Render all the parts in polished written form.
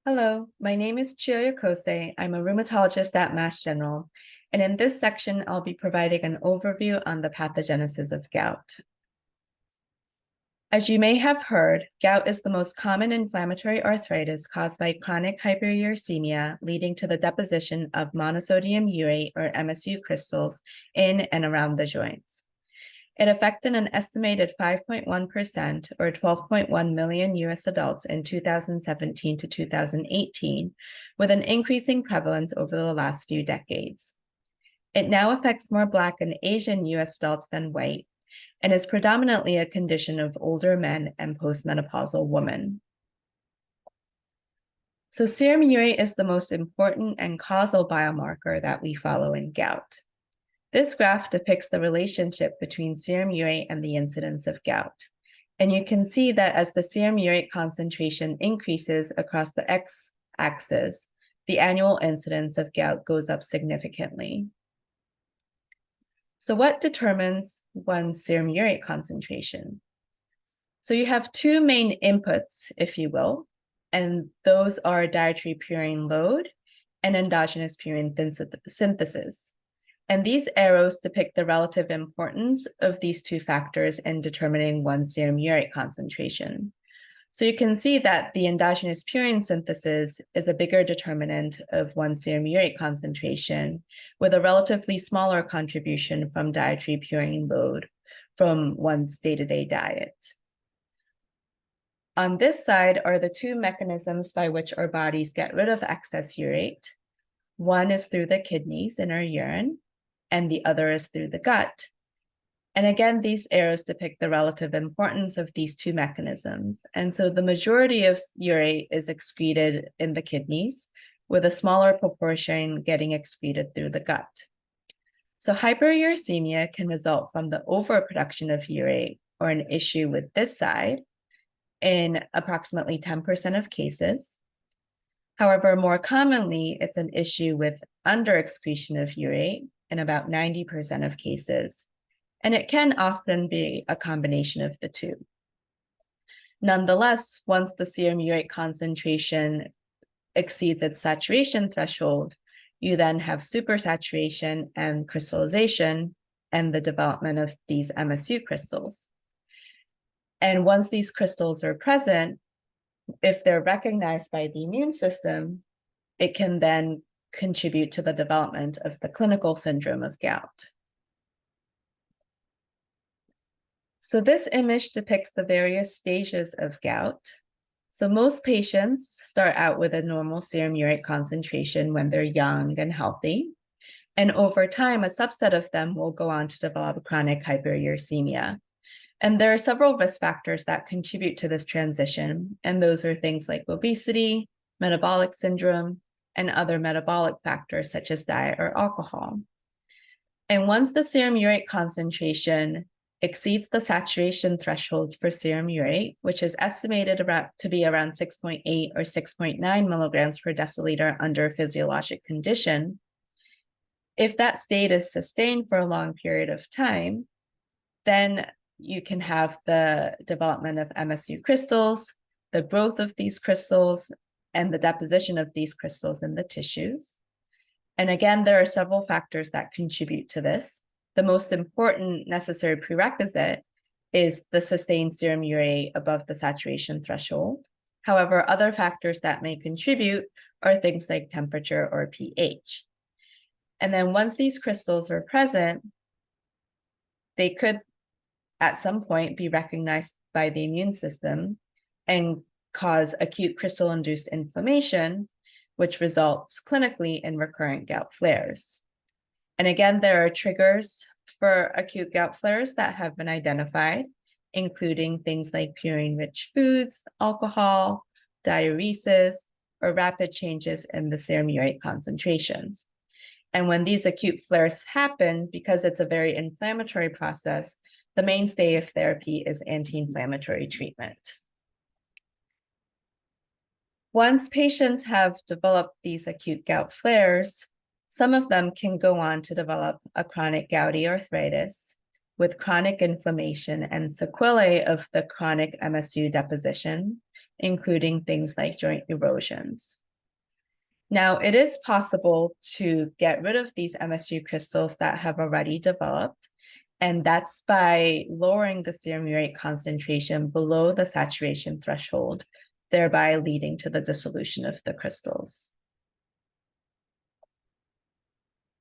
Hello, my name is Chioya Kose. I'm a rheumatologist at Mass General, and in this section, I'll be providing an overview on the pathogenesis of gout. As you may have heard, gout is the most common inflammatory arthritis caused by chronic hyperuricemia, leading to the deposition of monosodium urate or MSU crystals in and around the joints. It affected an estimated 5.1% or 12.1 million US adults in 2017 to 2018, with an increasing prevalence over the last few decades. It now affects more Black and Asian US adults than white, and is predominantly a condition of older men and postmenopausal women. So serum urate is the most important and causal biomarker that we follow in gout. This graph depicts the relationship between serum urate and the incidence of gout. And you can see that as the serum urate concentration increases across the x-axis, the annual incidence of gout goes up significantly. So what determines one's serum urate concentration? So you have two main inputs, if you will, and those are dietary purine load and endogenous purine synthesis. And these arrows depict the relative importance of these two factors in determining one's serum urate concentration. So you can see that the endogenous purine synthesis is a bigger determinant of one's serum urate concentration, with a relatively smaller contribution from dietary purine load from one's day-to-day diet. On this side are the two mechanisms by which our bodies get rid of excess urate. One is through the kidneys in our urine, and the other is through the gut. And again, these arrows depict the relative importance of these two mechanisms. And so the majority of urate is excreted in the kidneys, with a smaller proportion getting excreted through the gut. So hyperuricemia can result from the overproduction of urate, or an issue with this side, in approximately 10% of cases. However, more commonly, it's an issue with underexcretion of urate in about 90% of cases, and it can often be a combination of the two. Nonetheless, once the serum urate concentration exceeds its saturation threshold, you then have supersaturation and crystallization and the development of these MSU crystals. And once these crystals are present, if they're recognized by the immune system, it can then contribute to the development of the clinical syndrome of gout. So this image depicts the various stages of gout. So most patients start out with a normal serum urate concentration when they're young and healthy. And over time, a subset of them will go on to develop chronic hyperuricemia. And there are several risk factors that contribute to this transition. And those are things like obesity, metabolic syndrome, and other metabolic factors such as diet or alcohol. And once the serum urate concentration exceeds the saturation threshold for serum urate, which is estimated to be around 6.8 or 6.9 milligrams per deciliter under physiologic condition, if that state is sustained for a long period of time, then you can have the development of MSU crystals, the growth of these crystals, and the deposition of these crystals in the tissues. And again, there are several factors that contribute to this. The most important necessary prerequisite is the sustained serum urate above the saturation threshold. However, other factors that may contribute are things like temperature or pH. And then once these crystals are present, they could at some point be recognized by the immune system and cause acute crystal-induced inflammation, which results clinically in recurrent gout flares. And again, there are triggers for acute gout flares that have been identified, including things like purine-rich foods, alcohol, diuresis, or rapid changes in the serum urate concentrations. And when these acute flares happen, because it's a very inflammatory process, the mainstay of therapy is anti-inflammatory treatment. Once patients have developed these acute gout flares, some of them can go on to develop a chronic gouty arthritis with chronic inflammation and sequelae of the chronic MSU deposition, including things like joint erosions. Now, it is possible to get rid of these MSU crystals that have already developed, and that's by lowering the serum urate concentration below the saturation threshold, thereby leading to the dissolution of the crystals.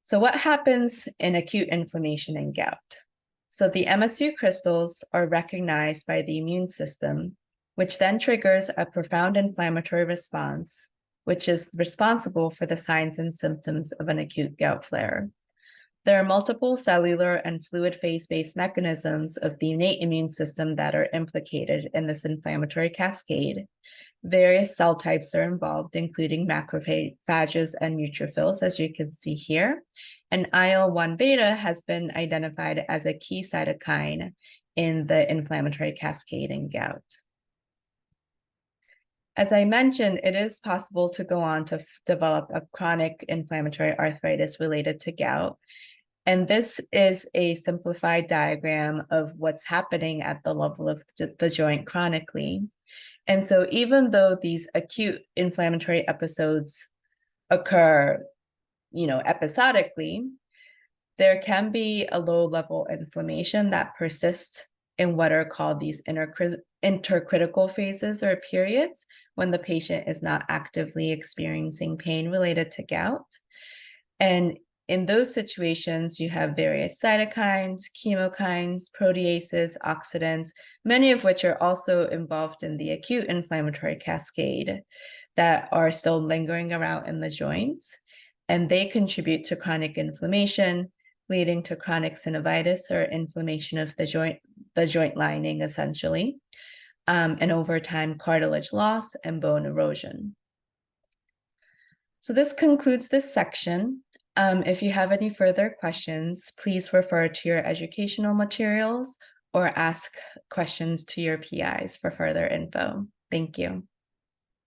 So what happens in acute inflammation and gout? So the MSU crystals are recognized by the immune system, which then triggers a profound inflammatory response, which is responsible for the signs and symptoms of an acute gout flare. There are multiple cellular and fluid phase-based mechanisms of the innate immune system that are implicated in this inflammatory cascade. Various cell types are involved, including macrophages and neutrophils, as you can see here. And IL-1 beta has been identified as a key cytokine in the inflammatory cascade in gout. As I mentioned, it is possible to go on to develop a chronic inflammatory arthritis related to gout. And this is a simplified diagram of what's happening at the level of the joint chronically. And so even though these acute inflammatory episodes occur, episodically, there can be a low-level inflammation that persists in what are called these intercritical phases or periods when the patient is not actively experiencing pain related to gout. And in those situations, you have various cytokines, chemokines, proteases, oxidants, many of which are also involved in the acute inflammatory cascade that are still lingering around in the joints. And they contribute to chronic inflammation, leading to chronic synovitis or inflammation of the joint lining, essentially, and over time, cartilage loss and bone erosion. So this concludes this section. If you have any further questions, please refer to your educational materials or ask questions to your PIs for further info. Thank you.